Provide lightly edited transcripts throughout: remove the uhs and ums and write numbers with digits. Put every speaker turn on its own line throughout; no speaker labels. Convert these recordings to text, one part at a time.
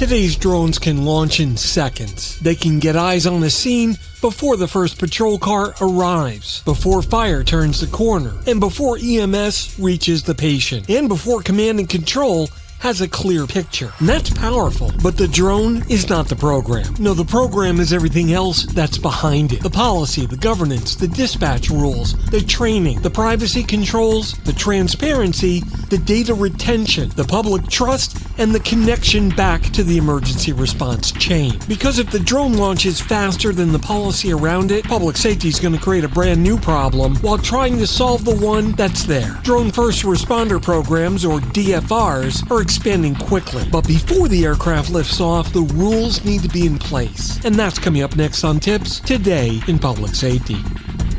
Today's drones can launch in seconds. They can get eyes on the scene before the first patrol car arrives, before fire turns the corner, and before EMS reaches the patient, and before command and control has a clear picture. And that's powerful. But the drone is not the program. No, the program is everything else that's behind it. The policy, the governance, the dispatch rules, the training, the privacy controls, the transparency, the data retention, the public trust, and the connection back to the emergency response chain. Because if the drone launches faster than the policy around it, public safety is going to create a brand new problem while trying to solve the one that's there. Drone first responder programs, or DFRs, are expanding quickly, but before the aircraft lifts off, the rules need to be in place. And that's coming up next on TiPS Today in Public Safety.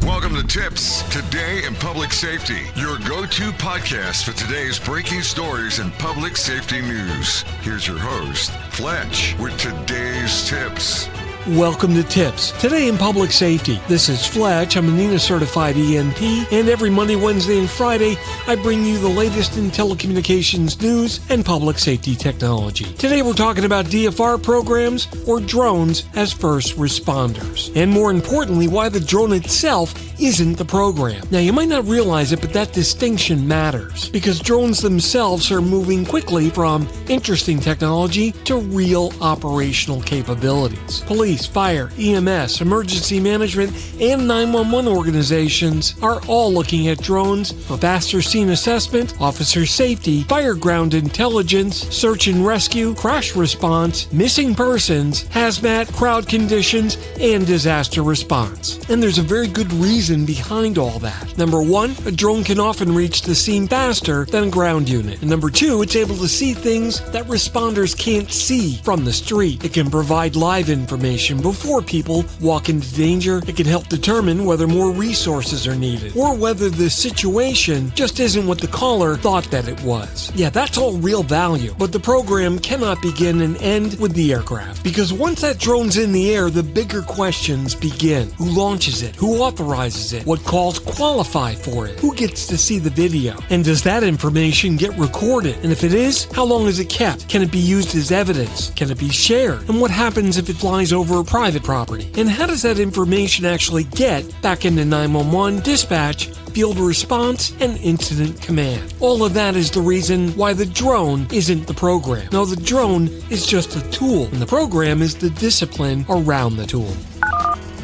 Welcome to TiPS Today in Public Safety, your go-to podcast for today's breaking stories in public safety news. Here's your host, Fletch, with today's tips.
Welcome to TiPS Today in Public Safety. This is Fletch. I'm a NENA certified ENT, and every Monday, Wednesday, and Friday, I bring you the latest in telecommunications news and public safety technology. Today, we're talking about DFR programs, or drones, as first responders. And more importantly, why the drone itself isn't the program. Now, you might not realize it, but that distinction matters, because drones themselves are moving quickly from interesting technology to real operational capabilities. Police, fire, EMS, emergency management, and 911 organizations are all looking at drones for faster scene assessment, officer safety, fire ground intelligence, search and rescue, crash response, missing persons, hazmat, crowd conditions, and disaster response. And there's a very good reason behind all that. Number one, a drone can often reach the scene faster than a ground unit. And number two, it's able to see things that responders can't see from the street. It can provide live information before people walk into danger. It can help determine whether more resources are needed, or whether the situation just isn't what the caller thought that it was. Yeah, that's all real value, but the program cannot begin and end with the aircraft, because once that drone's in the air, the bigger questions begin. Who launches it? Who authorizes it? What calls qualify for it? Who gets to see the video? And does that information get recorded? And if it is, how long is it kept? Can it be used as evidence? Can it be shared? And what happens if it flies over private property? And how does that information actually get back into 911, dispatch, field response, and incident command? All of that is the reason why the drone isn't the program. No, the drone is just a tool, and the program is the discipline around the tool.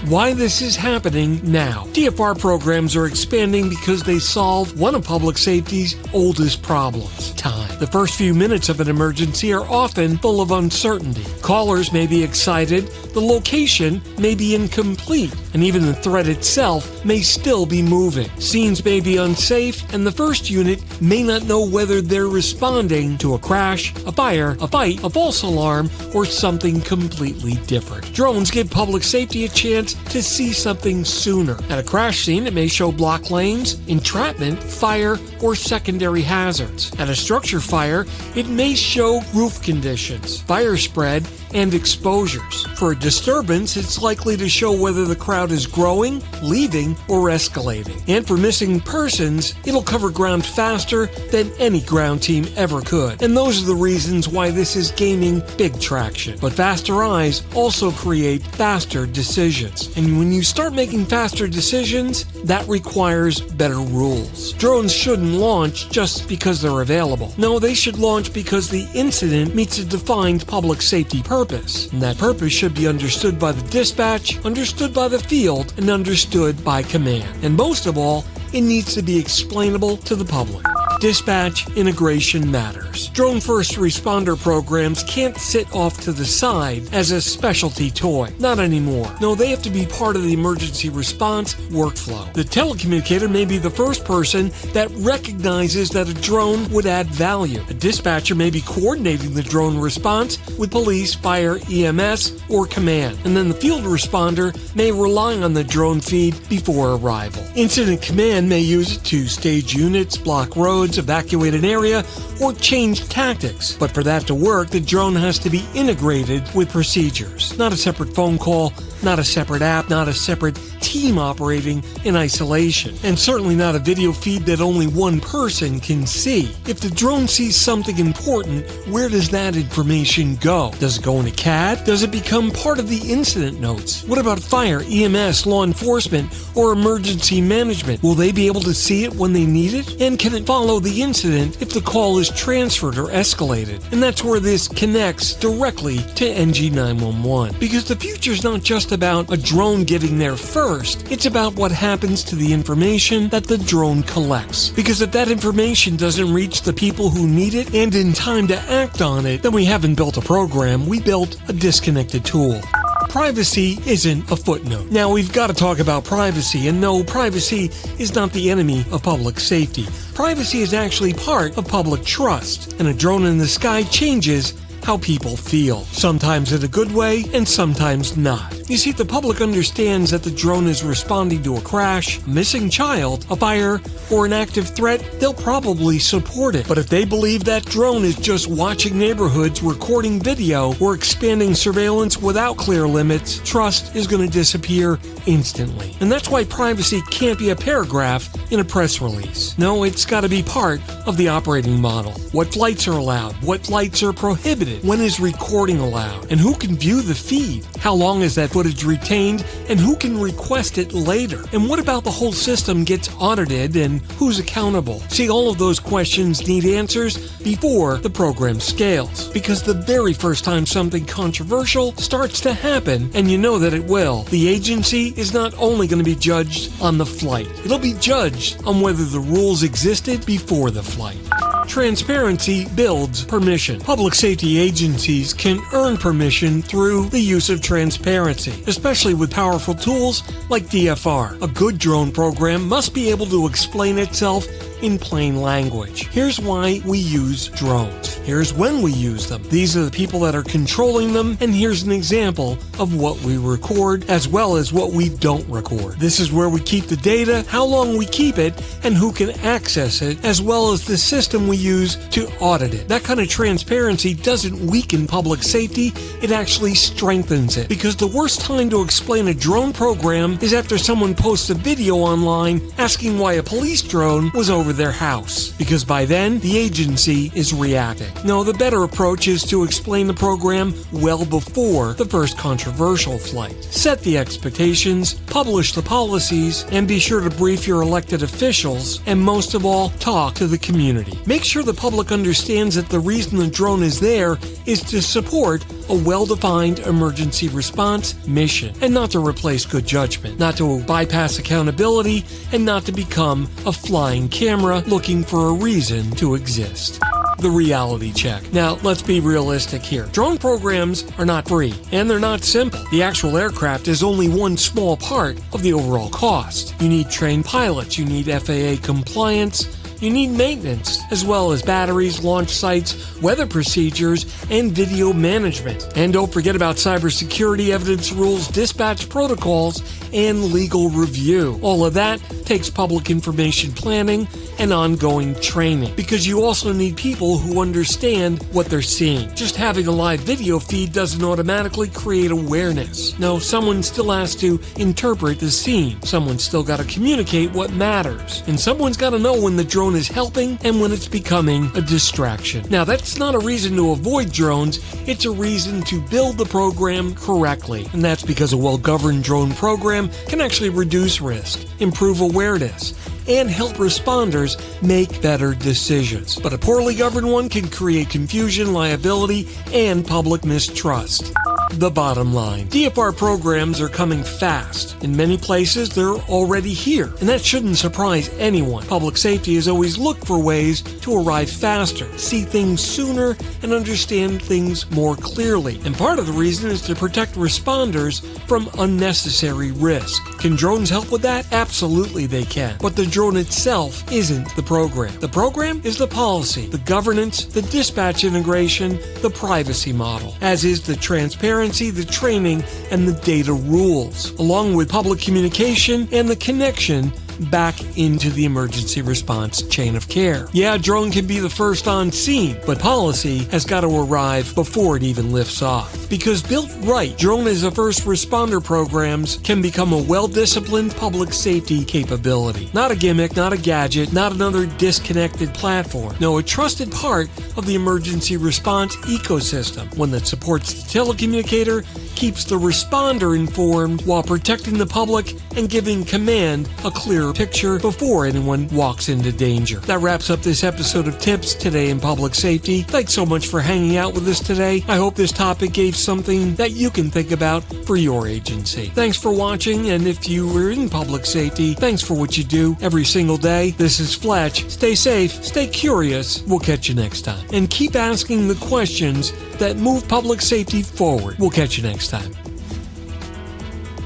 Why this is happening now. DFR programs are expanding because they solve one of public safety's oldest problems: time. The first few minutes of an emergency are often full of uncertainty. Callers may be excited, the location may be incomplete, and even the threat itself may still be moving. Scenes may be unsafe, and the first unit may not know whether they're responding to a crash, a fire, a fight, a false alarm, or something completely different. Drones give public safety a chance to see something sooner. At a crash scene, it may show blocked lanes, entrapment, fire, or secondary hazards. At a structure fire, it may show roof conditions, fire spread, and exposures. For a disturbance, it's likely to show whether the crowd is growing, leaving, or escalating. And for missing persons, it'll cover ground faster than any ground team ever could. And those are the reasons why this is gaining big traction. But faster eyes also create faster decisions. And when you start making faster decisions, that requires better rules. Drones shouldn't launch just because they're available. No, they should launch because the incident meets a defined public safety purpose. And that purpose should be understood by the dispatch, understood by the field, and understood by command. And most of all, it needs to be explainable to the public. Dispatch integration matters. Drone first responder programs can't sit off to the side as a specialty toy. Not anymore. No, they have to be part of the emergency response workflow. The telecommunicator may be the first person that recognizes that a drone would add value. A dispatcher may be coordinating the drone response with police, fire, EMS, or command. And then the field responder may rely on the drone feed before arrival. Incident command may use it to stage units, block roads, evacuate an area, or change tactics. But for that to work, the drone has to be integrated with procedures. Not a separate phone call, not a separate app, not a separate team operating in isolation, and certainly not a video feed that only one person can see. If the drone sees something important, where does that information go? Does it go in a CAD? Does it become part of the incident notes? What about fire, EMS, law enforcement, or emergency management? Will they be able to see it when they need it? And can it follow the incident if the call is transferred or escalated? And that's where this connects directly to NG911. Because the future's not just about a drone getting there first, it's about what happens to the information that the drone collects. Because if that information doesn't reach the people who need it and in time to act on it, then we haven't built a program, we built a disconnected tool. Privacy isn't a footnote. Now, we've got to talk about privacy, and no, privacy is not the enemy of public safety. Privacy is actually part of public trust, and a drone in the sky changes how people feel, sometimes in a good way and sometimes not. You see, if the public understands that the drone is responding to a crash, a missing child, a fire, or an active threat, they'll probably support it. But if they believe that drone is just watching neighborhoods, recording video, or expanding surveillance without clear limits, trust is going to disappear instantly. And that's why privacy can't be a paragraph in a press release. No, it's got to be part of the operating model. What flights are allowed? What flights are prohibited? When is recording allowed? And who can view the feed? How long is that footage retained? And who can request it later? And what about the whole system gets audited and who's accountable? See, all of those questions need answers before the program scales. Because the very first time something controversial starts to happen, and you know that it will, the agency is not only going to be judged on the flight, it'll be judged on whether the rules existed before the flight. Transparency builds permission. Public safety agencies can earn permission through the use of transparency, especially with powerful tools like DFR. A good drone program must be able to explain itself in plain language. Here's why we use drones. Here's when we use them. These are the people that are controlling them, and here's an example of what we record as well as what we don't record. This is where we keep the data, how long we keep it, and who can access it, as well as the system we use to audit it. That kind of transparency doesn't weaken public safety, it actually strengthens it. Because the worst time to explain a drone program is after someone posts a video online asking why a police drone was over their house, because by then the agency is reacting. No, the better approach is to explain the program well before the first controversial flight. Set the expectations, publish the policies, and be sure to brief your elected officials, and most of all, talk to the community. Make sure the public understands that the reason the drone is there is to support a well-defined emergency response mission, and not to replace good judgment, not to bypass accountability, and not to become a flying camera looking for a reason to exist. The reality check. Now, let's be realistic here. Drone programs are not free, and they're not simple. The actual aircraft is only one small part of the overall cost. You need trained pilots, you need FAA compliance, you need maintenance, as well as batteries, launch sites, weather procedures, and video management. And don't forget about cybersecurity, evidence rules, dispatch protocols, and legal review. All of that takes public information planning and ongoing training, because you also need people who understand what they're seeing. Just having a live video feed doesn't automatically create awareness. No, someone still has to interpret the scene. Someone's still got to communicate what matters. And someone's got to know when the drone is helping and when it's becoming a distraction. Now, that's not a reason to avoid drones, it's a reason to build the program correctly. And that's because a well-governed drone program can actually reduce risk, improve awareness, and help responders make better decisions. But a poorly governed one can create confusion, liability, and public mistrust. The bottom line. DFR programs are coming fast. In many places, they're already here. And that shouldn't surprise anyone. Public safety has always looked for ways to arrive faster, see things sooner, and understand things more clearly. And part of the reason is to protect responders from unnecessary risk. Can drones help with that? Absolutely they can. But the drone itself isn't the program. The program is the policy, the governance, the dispatch integration, the privacy model, as is the transparency, the training, and the data rules, along with public communication and the connection back into the emergency response chain of care. Yeah, a drone can be the first on scene, but policy has got to arrive before it even lifts off. Because built right, drone as a first responder programs can become a well-disciplined public safety capability. Not a gimmick, not a gadget, not another disconnected platform. No, a trusted part of the emergency response ecosystem, one that supports the telecommunicator, keeps the responder informed while protecting the public and giving command a clearer picture before anyone walks into danger. That wraps up this episode of TiPS Today in Public Safety. Thanks so much for hanging out with us today. I hope this topic gave something that you can think about for your agency. Thanks for watching, and if you were in public safety, thanks for what you do every single day. This is Fletch. Stay safe, stay curious. We'll catch you next time. And keep asking the questions that move public safety forward. We'll catch you next time.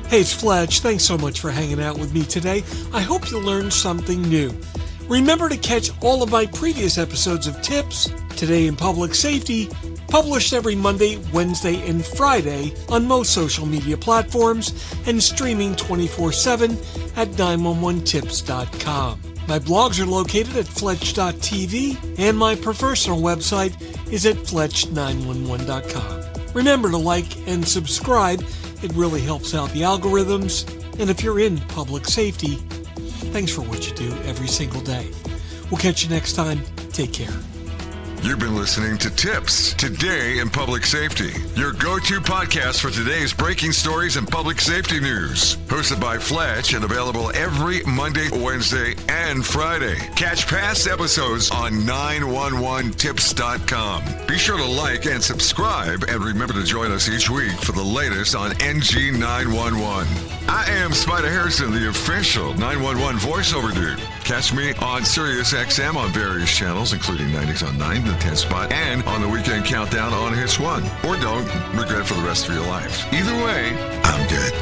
Hey, it's Fletch. Thanks so much for hanging out with me today. I hope you learned something new. Remember to catch all of my previous episodes of TiPS Today in Public Safety, published every Monday, Wednesday, and Friday on most social media platforms and streaming 24/7 at 911tips.com. My blogs are located at fletch.tv, and my personal website is at fletch911.com. Remember to like and subscribe. It really helps out the algorithms. And if you're in public safety, thanks for what you do every single day. We'll catch you next time. Take care.
You've been listening to TiPS Today in Public Safety, your go-to podcast for today's breaking stories and public safety news. Hosted by Fletch and available every Monday, Wednesday, and Friday. Catch past episodes on 911tips.com. Be sure to like and subscribe, and remember to join us each week for the latest on NG 911. I am Spider Harrison, the official 911 voiceover dude. Catch me on Sirius XM on various channels, including 90s on 9, the 10 spot, and on the Weekend Countdown on Hits 1. Or don't regret it for the rest of your life. Either way, I'm good.